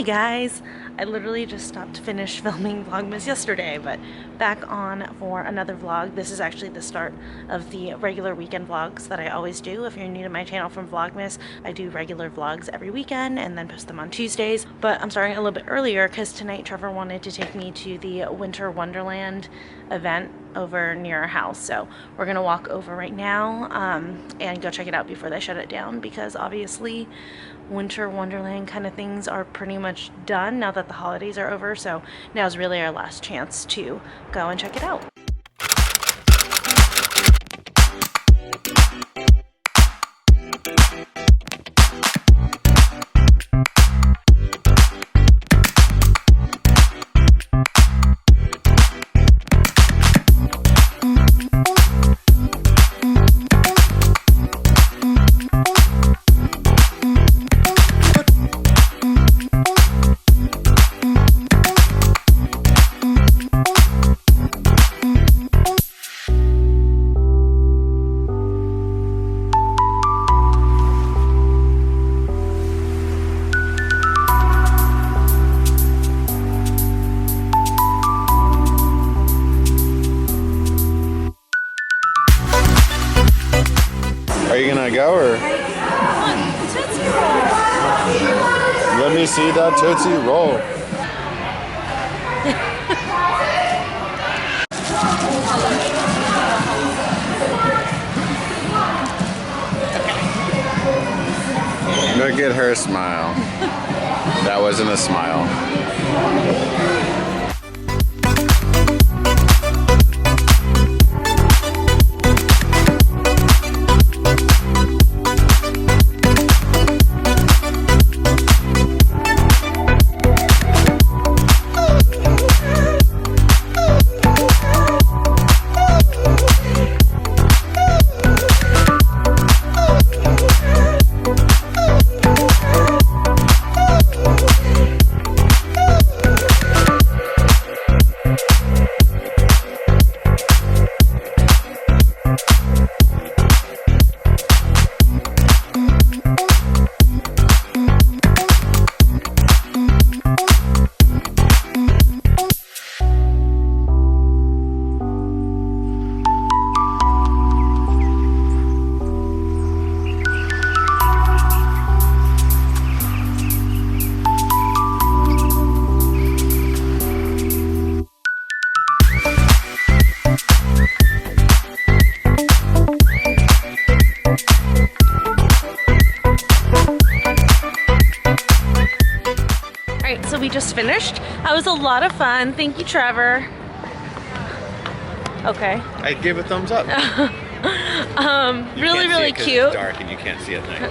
guys, I literally just stopped to finish filming Vlogmas yesterday, but back on for another vlog. This is actually the start of the regular weekend vlogs that I always do. If you're new to my channel from Vlogmas, I do regular vlogs every weekend and then post them on Tuesdays, but I'm starting a little bit earlier because tonight Trevor wanted to take me to the Winter Wonderland event over near our house. So we're gonna walk over right now and go check it out before they shut it down, because obviously Winter Wonderland kind of things are pretty much done now that the holidays are over. So now's really our last chance to go and check it out. Are you gonna go or? Tootsie Roll. Let me see that Tootsie Roll. Look at her smile. That wasn't a smile. So we just finished. That was a lot of fun. Thank you, Trevor. Okay. I gave a thumbs up. Really cute. It's dark and you can't see a thing.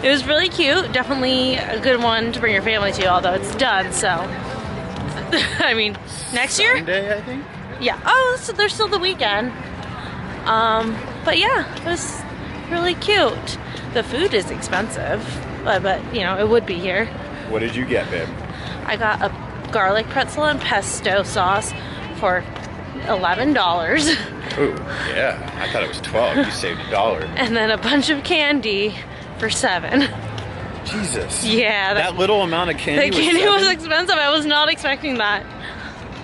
It was really cute. Definitely a good one to bring your family to, although it's done, so. I mean, next year? Sunday, I think? Yeah. Oh, so there's still the weekend. But yeah, it was really cute. The food is expensive, but you know, it would be here. What did you get, babe? I got a garlic pretzel and pesto sauce for $11. Ooh, yeah. I thought it was 12. You saved $1. And then a bunch of candy for $7. Jesus. Yeah. That little amount of candy was candy was expensive. I was not expecting that.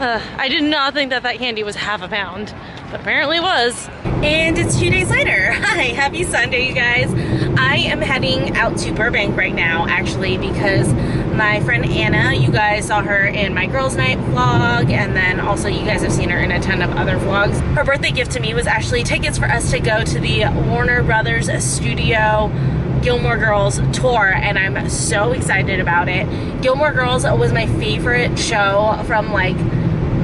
I did not think that candy was half a pound, but apparently it was. And it's 2 days later. Hi, happy Sunday, you guys. I am heading out to Burbank right now, actually, because my friend Anna, you guys saw her in my girls' night vlog, and then also you guys have seen her in a ton of other vlogs. Her birthday gift to me was actually tickets for us to go to the Warner Brothers Studio Gilmore Girls tour, and I'm so excited about it. Gilmore Girls was my favorite show from like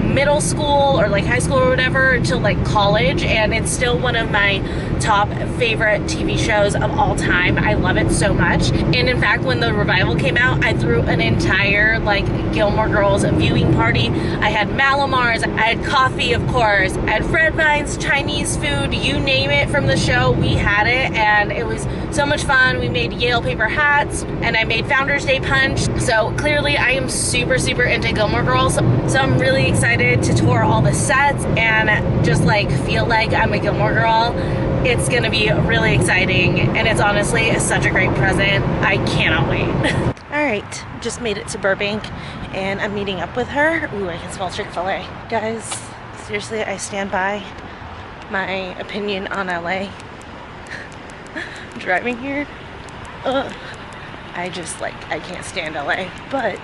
middle school or like high school or whatever till like college, and it's still one of my top favorite TV shows of all time. I love it so much. And in fact, when the revival came out, I threw an entire like Gilmore Girls viewing party. I had Malamars, I had coffee, of course, I had Fred Vine's Chinese food, you name it from the show, we had it, and it was so much fun. We made Yale paper hats, and I made Founders Day punch. So clearly I am super into Gilmore Girls, so I'm really excited to tour all the sets and just like feel like I'm a Gilmore Girl. It's gonna be really exciting, and it's honestly such a great present. I cannot wait. Alright, just made it to Burbank and I'm meeting up with her. Ooh, I can smell Chick-fil-A. Guys, seriously, I stand by my opinion on LA. Driving here, I just like, I can't stand LA, but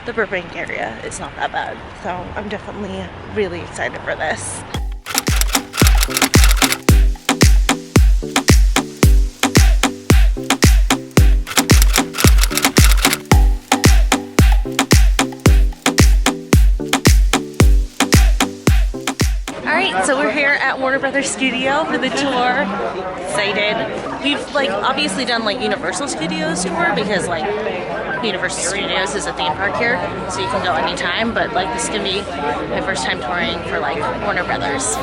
the Burbank area is not that bad. So I'm definitely really excited for this. Alright, so we're here at Warner Brothers Studio for the tour. Excited. We've like obviously done like Universal Studios tour because like Universal Studios is a theme park here, so you can go anytime, but like this is gonna be my first time touring for like Warner Brothers.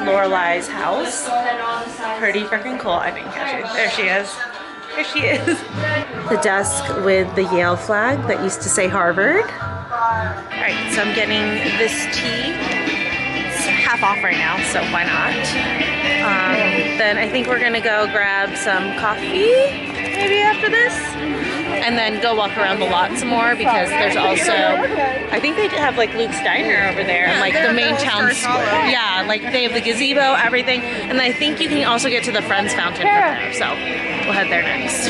Lorelai's house. Pretty freaking cool. I didn't catch it. There she is. There she is. The desk with the Yale flag that used to say Harvard. Alright, so I'm getting this tea. It's half off right now, so why not? Then I think we're gonna go grab some coffee maybe after this. And then go walk around the lot some more because there's also, I think they have like Luke's Diner over there and like the main town square. Yeah, like they have the gazebo, everything. And I think you can also get to the Friends Fountain from there. So we'll head there next.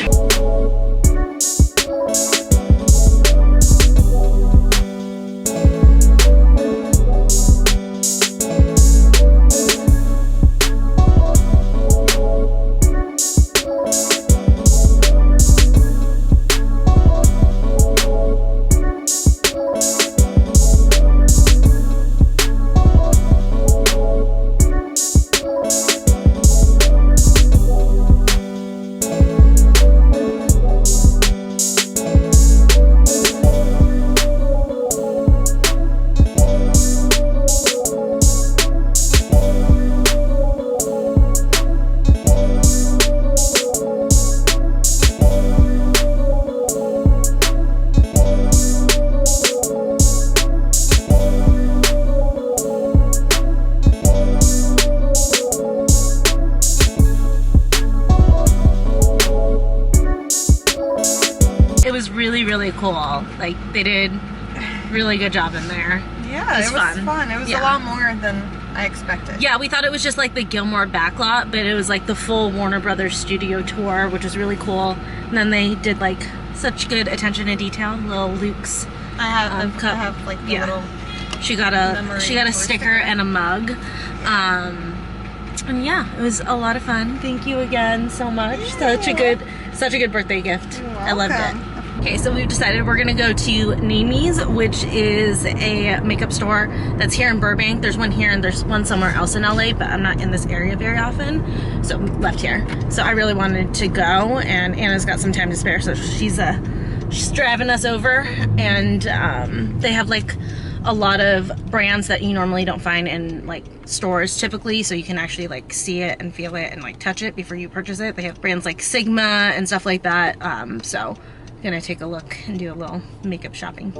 Really cool. Like they did really good job in there. Yeah, it was fun. It was a lot more than I expected. Yeah, we thought it was just like the Gilmore backlot, but it was like the full Warner Brothers studio tour, which was really cool. And then they did like such good attention to detail. Little Luke's I have like the little she got a sticker and a mug. And yeah, it was a lot of fun. Thank you again so much. Such a good birthday gift. I loved it. Okay, so we've decided we're gonna go to Naimie's, which is a makeup store that's here in Burbank. There's one here and there's one somewhere else in LA, but I'm not in this area very often, so we left here. So I really wanted to go, and Anna's got some time to spare, so she's driving us over, and they have like a lot of brands that you normally don't find in like stores typically, so you can actually like see it and feel it and like touch it before you purchase it. They have brands like Sigma and stuff like that, so gonna take a look and do a little makeup shopping.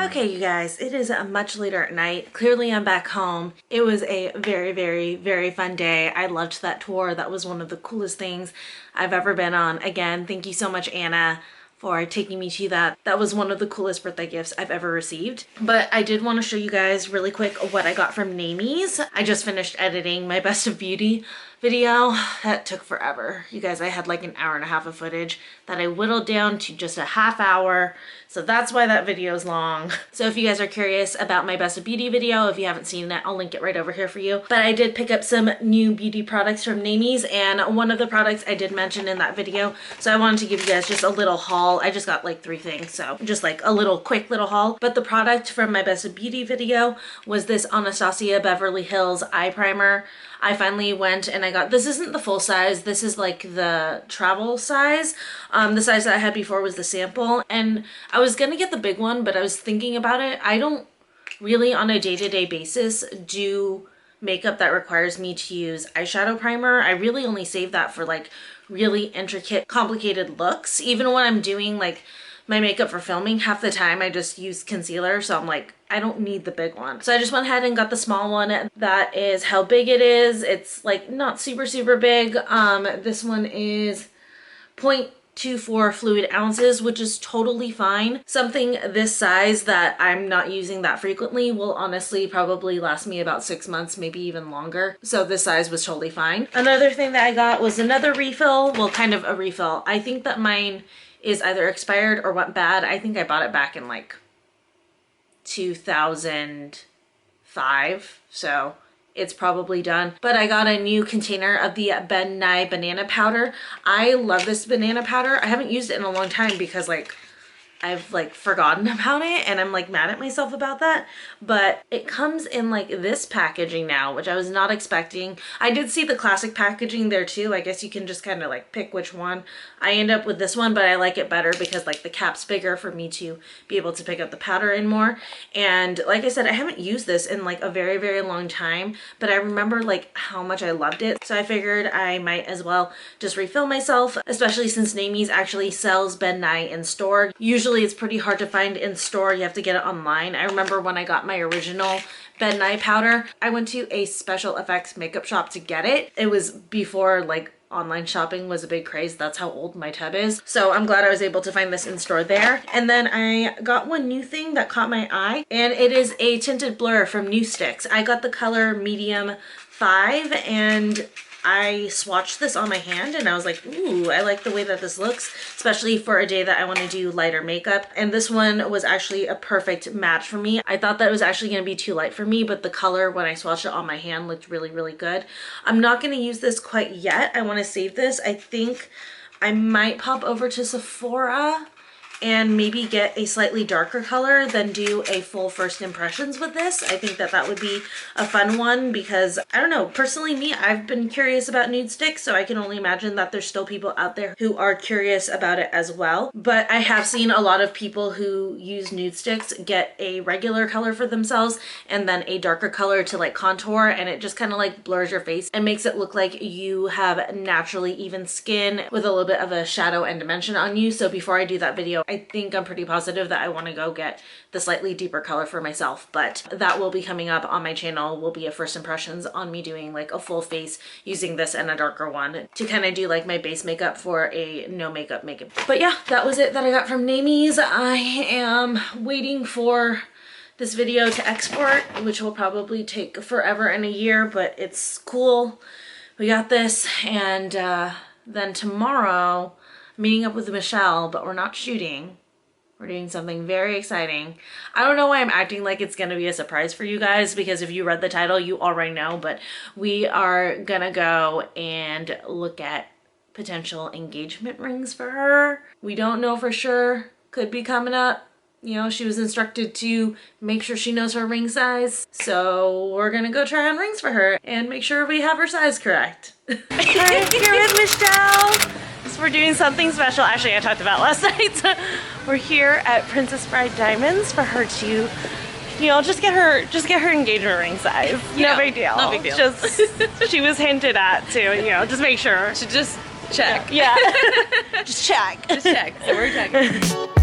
Okay, you guys, it is much later at night. Clearly I'm back home. It was a very, very, very fun day. I loved that tour. That was one of the coolest things I've ever been on. Again, thank you so much, Anna, for taking me to that. That was one of the coolest birthday gifts I've ever received. But I did want to show you guys really quick what I got from Naimie's. I just finished editing my Best of Beauty video. That took forever. You guys, I had like an hour and a half of footage that I whittled down to just a half hour. So that's why that video is long. So if you guys are curious about my Best of Beauty video, if you haven't seen it, I'll link it right over here for you. But I did pick up some new beauty products from Naimie's, and one of the products I did mention in that video. So I wanted to give you guys just a little haul. I just got like 3 things, so just like a little quick little haul. But the product from my Best of Beauty video was this Anastasia Beverly Hills eye primer. I finally went and I got, this isn't the full size, this is like the travel size. The size that I had before was the sample, and I was gonna get the big one, but I was thinking about it. I don't really on a day-to-day basis do makeup that requires me to use eyeshadow primer. I really only save that for like really intricate, complicated looks. Even when I'm doing like my makeup for filming, half the time I just use concealer, so I'm like, I don't need the big one. So I just went ahead and got the small one. That is how big it is. It's like not super, super big. This one is 0.24 fluid ounces, which is totally fine. Something this size that I'm not using that frequently will honestly probably last me about 6 months, maybe even longer. So this size was totally fine. Another thing that I got was another refill. Well, kind of a refill. I think that mine is either expired or went bad. I think I bought it back in like 2005, so it's probably done. But I got a new container of the Ben Nye banana powder. I love this banana powder. I haven't used it in a long time because like I've like forgotten about it, and I'm like mad at myself about that. But it comes in like this packaging now, which I was not expecting. I did see the classic packaging there too. I guess you can just kind of like pick which one. I end up with this one, but I like it better because like the cap's bigger for me to be able to pick up the powder in more. And like I said, I haven't used this in like a very, very long time, but I remember like how much I loved it. So I figured I might as well just refill myself, especially since Naimie's actually sells Ben Nye in store. Usually it's pretty hard to find in store. You have to get it online. I remember when I got my original Ben Nye powder, I went to a special effects makeup shop to get it. It was before like online shopping was a big craze. That's how old my tub is. So I'm glad I was able to find this in store there. And then I got one new thing that caught my eye, and it is a tinted blur from New Sticks. I got the color medium 5, and I swatched this on my hand and I was like, ooh, I like the way that this looks, especially for a day that I want to do lighter makeup. And this one was actually a perfect match for me. I thought that it was actually going to be too light for me, but the color when I swatched it on my hand looked really, really good. I'm not going to use this quite yet. I want to save this. I think I might pop over to Sephora and maybe get a slightly darker color, then do a full first impressions with this. I think that that would be a fun one because, I don't know, personally me, I've been curious about nude sticks, so I can only imagine that there's still people out there who are curious about it as well. But I have seen a lot of people who use nude sticks get a regular color for themselves and then a darker color to like contour, and it just kind of like blurs your face and makes it look like you have naturally even skin with a little bit of a shadow and dimension on you. So before I do that video, I think I'm pretty positive that I want to go get the slightly deeper color for myself, but that will be coming up on my channel. Will be a first impressions on me doing like a full face using this and a darker one to kind of do like my base makeup for a no makeup makeup. But yeah, that was it that I got from Naimie's. I am waiting for this video to export, which will probably take forever and a year, but it's cool. We got this, and then tomorrow meeting up with Michelle, but we're not shooting. We're doing something very exciting. I don't know why I'm acting like it's gonna be a surprise for you guys, because if you read the title, you already know, but we are gonna go and look at potential engagement rings for her. We don't know for sure. Could be coming up. You know, she was instructed to make sure she knows her ring size. So we're gonna go try on rings for her and make sure we have her size correct. I'm here with Michelle. So we're doing something special. Actually, I talked about last night. So we're here at Princess Bride Diamonds for her to, you know, just get her engagement ring size. No big deal. No big deal. Just, she was hinted at too, you know, just make sure. To just check. Yeah. Just check. Just check. So we're checking.